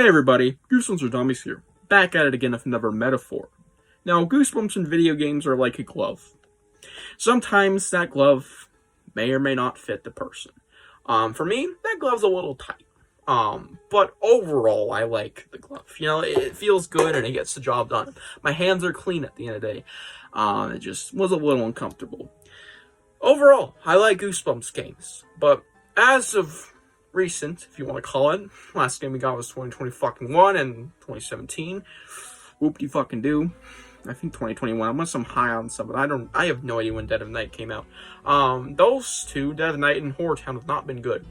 Hey everybody, Goosebumps or Dummies here, back at it again with another metaphor. Now, goosebumps in video games are like a glove. Sometimes that glove may or may not fit the person. For me, that glove's a little tight. But overall, I like the glove. You know, it feels good and it gets the job done. My hands are clean at the end of the day. It just was a little uncomfortable. Overall, I like Goosebumps games, but as of recent, if you want to call it, last game we got was 2021 and 2017. Whoop-de-fucking-do. I think 2021, unless I'm high on some, but I have no idea when Dead of Night came out. Those two, Dead of Night and Horror Town, have not been good.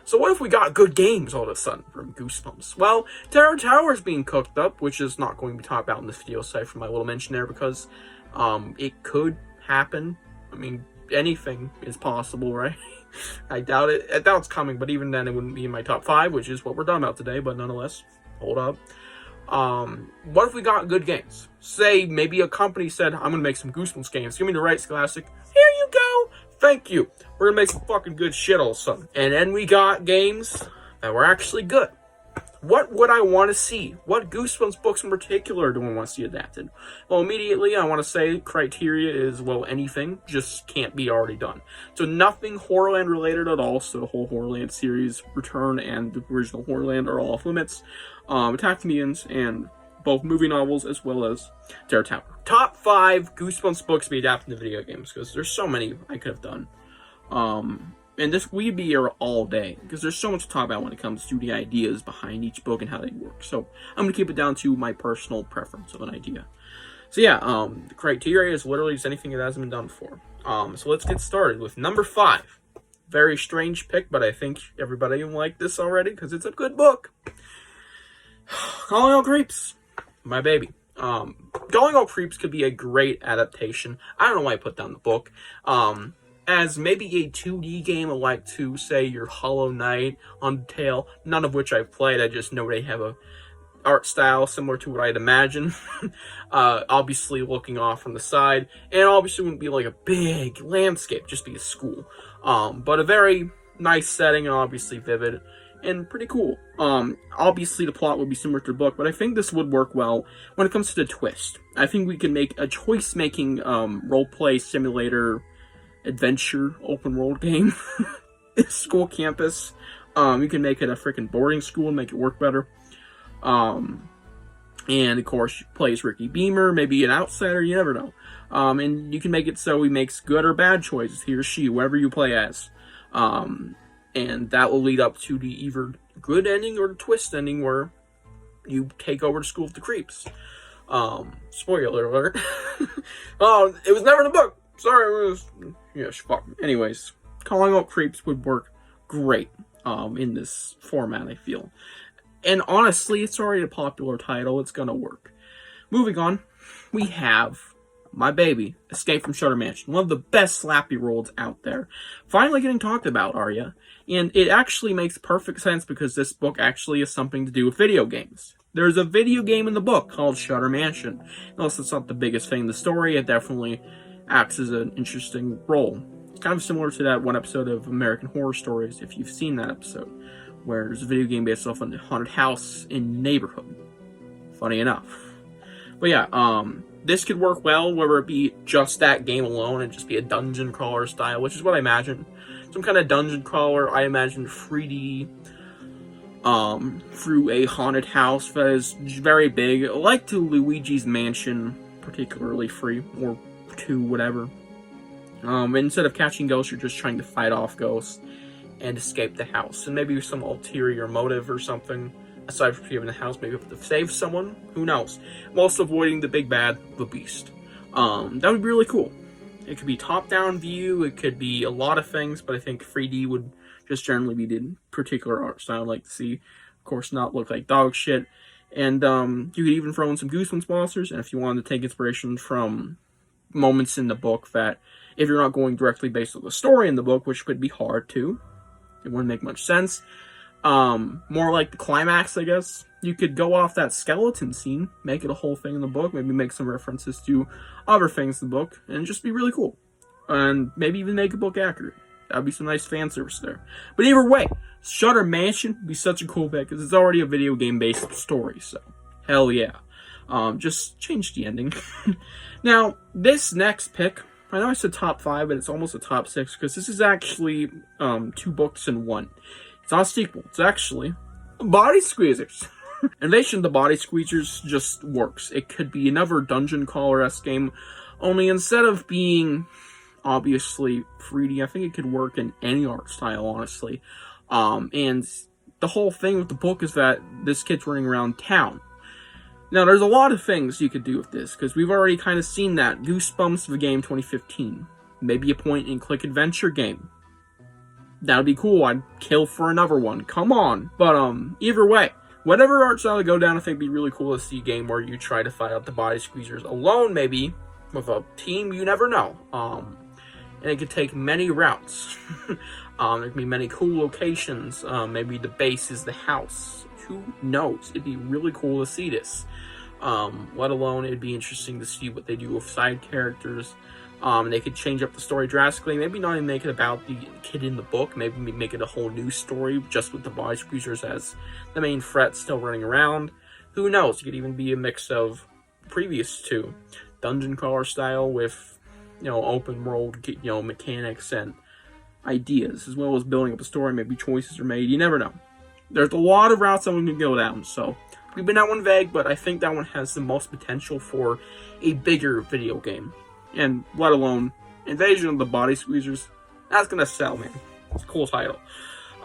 So what if we got good games all of a sudden from Goosebumps? Well, Terror Tower is being cooked up, which is not going to be talked about in this video, aside from my little mention there, because it could happen. I mean, anything is possible, right? I doubt it. I doubt it's coming, but even then, it wouldn't be in my top 5, which is what we're talking about today, but nonetheless, hold up. What if we got good games? Say, maybe a company said, I'm going to make some Goosebumps games. Give me the right, Scholastic. Here you go. Thank you. We're going to make some fucking good shit all of a sudden. And then we got games that were actually good. What would I want to see? What Goosebumps books in particular do I want to see adapted? Well, immediately, I want to say criteria is, well, anything just can't be already done. So nothing Horrorland related at all. So the whole Horrorland series, Return and the original Horrorland are all off limits. Attack the Mutants and both movie novels as well as Terror Tower. Top 5 Goosebumps books to be adapted to video games, because there's so many I could have done. And this we'd be here all day, because there's so much to talk about when it comes to the ideas behind each book and how they work. So I'm going to keep it down to my personal preference of an idea. So yeah, the criteria is literally just anything that hasn't been done before. So let's get started with number 5. Very strange pick, but I think everybody will like this already, because it's a good book. Calling All Creeps, my baby. Calling All Creeps could be a great adaptation. I don't know why I put down the book. As maybe a 2D game like to, say, your Hollow Knight, Undertale, none of which I've played. I just know they have a art style similar to what I'd imagine. Obviously looking off from the side, and obviously wouldn't be like a big landscape, just be a school. But a very nice setting, and obviously vivid, and pretty cool. Obviously the plot would be similar to the book, but I think this would work well when it comes to the twist. I think we can make a choice-making role-play simulator adventure open world game. School campus. You can make it a freaking boarding school and make it work better. And of course, plays Ricky Beamer, maybe an outsider, you never know. And you can make it so he makes good or bad choices, he or she, whoever you play as. And that will lead up to the either good ending or the twist ending where you take over the school of the creeps. Spoiler alert. Oh, it was never in the book. Sorry, it was... Yeah, fuck. Anyways, Calling All Creeps would work great in this format, I feel. And honestly, it's already a popular title. It's gonna work. Moving on, we have my baby, Escape from Shutter Mansion. One of the best slappy worlds out there. Finally getting talked about, Arya. And it actually makes perfect sense because this book actually has something to do with video games. There's a video game in the book called Shutter Mansion. Unless it's not the biggest thing in the story, it definitely acts as an interesting role. It's kind of similar to that one episode of American Horror Stories, if you've seen that episode, where there's a video game based off on a haunted house in the neighborhood. Funny enough. But yeah, this could work well, whether it be just that game alone and just be a dungeon crawler style, which is what I imagine. Some kind of dungeon crawler, I imagine 3D, through a haunted house that is very big, like to Luigi's Mansion, particularly free, or 2, whatever. Instead of catching ghosts, you're just trying to fight off ghosts and escape the house. And maybe some ulterior motive or something, aside from saving the house, maybe you have to save someone, who knows. Whilst avoiding the big bad, the beast. That would be really cool. It could be top-down view, it could be a lot of things, but I think 3D would just generally be the particular art style I'd like to see. Of course, not look like dog shit. And you could even throw in some Goosebumps monsters, and if you wanted to take inspiration from moments in the book that, if you're not going directly based on the story in the book, which could be hard to, it wouldn't make much sense, more like the climax, I guess, you could go off that skeleton scene, make it a whole thing in the book, maybe make some references to other things in the book, and just be really cool. And maybe even make a book accurate. That'd be some nice fan service there. But either way, Shutter Mansion would be such a cool pick because it's already a video game based story, so hell yeah. Just change the ending. Now, this next pick, I know I said top 5, but it's almost a top 6 because this is actually 2 books in one. It's not a sequel. It's actually Body Squeezers. Invasion of the Body Squeezers just works. It could be another dungeon crawler-esque game, only instead of being obviously 3D, I think it could work in any art style, honestly. And the whole thing with the book is that this kid's running around town. Now, there's a lot of things you could do with this, because we've already kind of seen that. Goosebumps, the game 2015. Maybe a point-and-click adventure game. That would be cool. I'd kill for another one. Come on. But, either way, whatever art style to go down, I think it'd be really cool to see a game where you try to fight out the Body Squeezers alone, maybe, with a team, you never know. And it could take many routes. There could be many cool locations. Maybe the base is the house. Who knows? It'd be really cool to see this. Let alone, it'd be interesting to see what they do with side characters. They could change up the story drastically. Maybe not even make it about the kid in the book. Maybe make it a whole new story, just with the Body Squeezers as the main threat still running around. Who knows? It could even be a mix of previous two. Dungeon crawler style with, open world, mechanics and ideas, as well as building up a story. Maybe choices are made. You never know. There's a lot of routes that we can go down, so we've been that one vague, but I think that one has the most potential for a bigger video game. And let alone Invasion of the Body Squeezers. That's gonna sell, man. It's a cool title.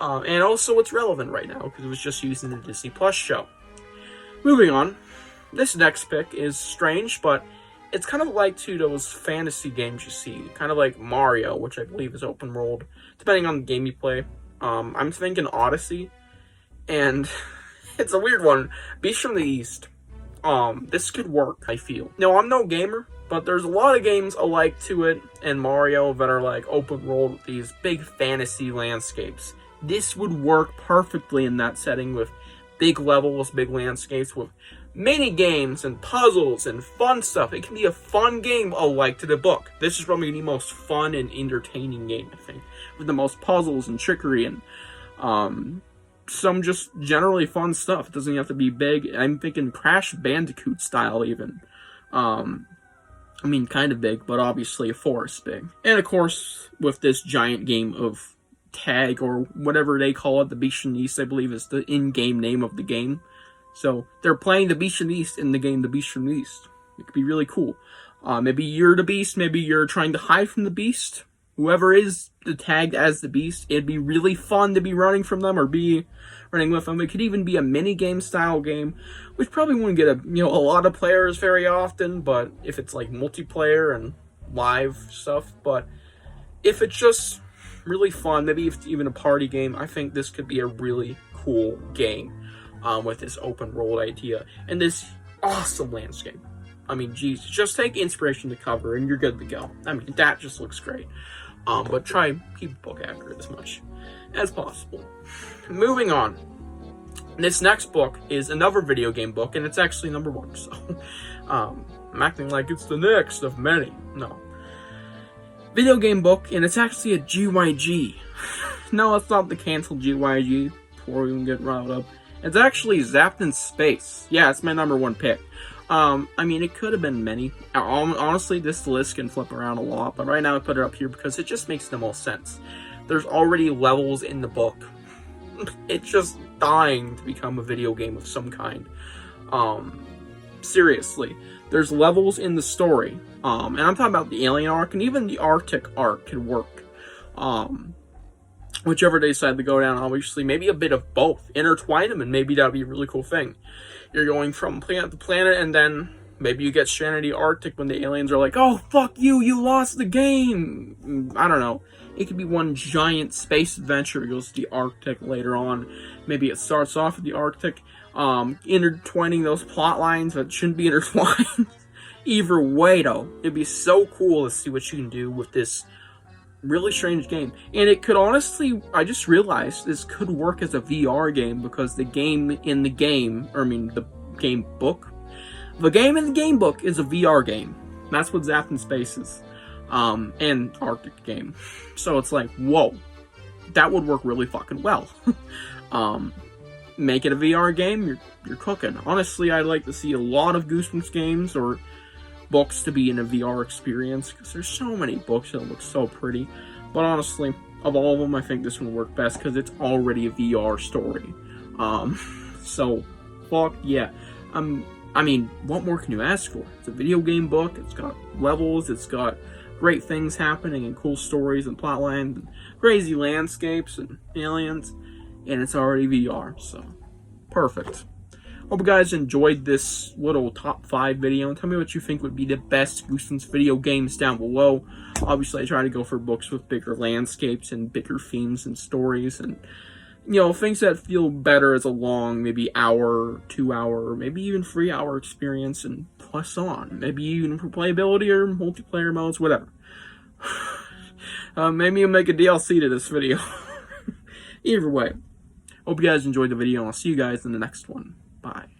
And also it's relevant right now, because it was just used in the Disney Plus show. Moving on, this next pick is strange, but it's kind of like those fantasy games you see. Kind of like Mario, which I believe is open world, depending on the game you play. I'm thinking Odyssey. And it's a weird one. Beast from the East. This could work, I feel. No, I'm no gamer, but there's a lot of games alike to it and Mario that are like open world with these big fantasy landscapes. This would work perfectly in that setting with big levels, big landscapes, with mini games and puzzles and fun stuff. It can be a fun game alike to the book. This is probably the most fun and entertaining game, I think, with the most puzzles and trickery and some just generally fun stuff. It doesn't have to be big. I'm thinking Crash Bandicoot style even. Kind of big, but obviously a forest big. And of course, with this giant game of tag, or whatever they call it, the Beast from the East, I believe is the in-game name of the game. So they're playing the Beast from the East in the game The Beast from the East. It could be really cool. Maybe you're the Beast, maybe you're trying to hide from the Beast. Whoever is tagged as the Beast, it'd be really fun to be running from them or be running with them. It could even be a mini-game style game, which probably wouldn't get a lot of players very often, but if it's like multiplayer and live stuff. But if it's just really fun, maybe if it's even a party game, I think this could be a really cool game with this open world idea and this awesome landscape. Jesus, just take inspiration to cover and you're good to go. That just looks great. But try and keep the book accurate as much as possible. Moving on. This next book is another video game book, and it's actually number 1, so I'm acting like it's the next of many. No. Video game book, and it's actually a GYG. No, it's not the canceled GYG, before we even get riled up. It's actually Zapped in Space. Yeah, it's my number 1 pick. It could have been many. Honestly, this list can flip around a lot, but right now I put it up here because it just makes the most sense. There's already levels in the book. It's just dying to become a video game of some kind. Seriously. There's levels in the story. And I'm talking about the alien arc, and even the Arctic arc could work. Whichever they decide to go down, obviously, maybe a bit of both. Intertwine them, and maybe that would be a really cool thing. You're going from planet to planet, and then maybe you get stranded in the Arctic when the aliens are like, oh, fuck you, you lost the game. I don't know. It could be one giant space adventure. It goes to the Arctic later on. Maybe it starts off with the Arctic, intertwining those plot lines that shouldn't be intertwined. Either way, though, it'd be so cool to see what you can do with this really strange game. And it could honestly, I just realized, this could work as a VR game, because the game in the game, the game book, the game in the game book is a VR game. That's what Zapped in Space is. And Arctic game. So it's like, whoa. that would work really fucking well. Make it a VR game, you're cooking. Honestly, I'd like to see a lot of Goosebumps games or books to be in a VR experience, because there's so many books that look so pretty. But honestly, of all of them, I think this one would work best because it's already a VR story. So, fuck yeah. I mean, what more can you ask for? It's a video game book, it's got levels, it's got great things happening and cool stories and plotline and crazy landscapes and aliens, and it's already VR, so perfect. Hope you guys enjoyed this little top 5 video, and tell me what you think would be the best Goosebumps video games down below. Obviously, I try to go for books with bigger landscapes and bigger themes and stories, and, you know, things that feel better as a long, maybe hour, 2 hour, maybe even 3 hour experience, and plus on. Maybe even for playability or multiplayer modes, whatever. Maybe you'll make a DLC to this video. Either way, hope you guys enjoyed the video, and I'll see you guys in the next one. Bye.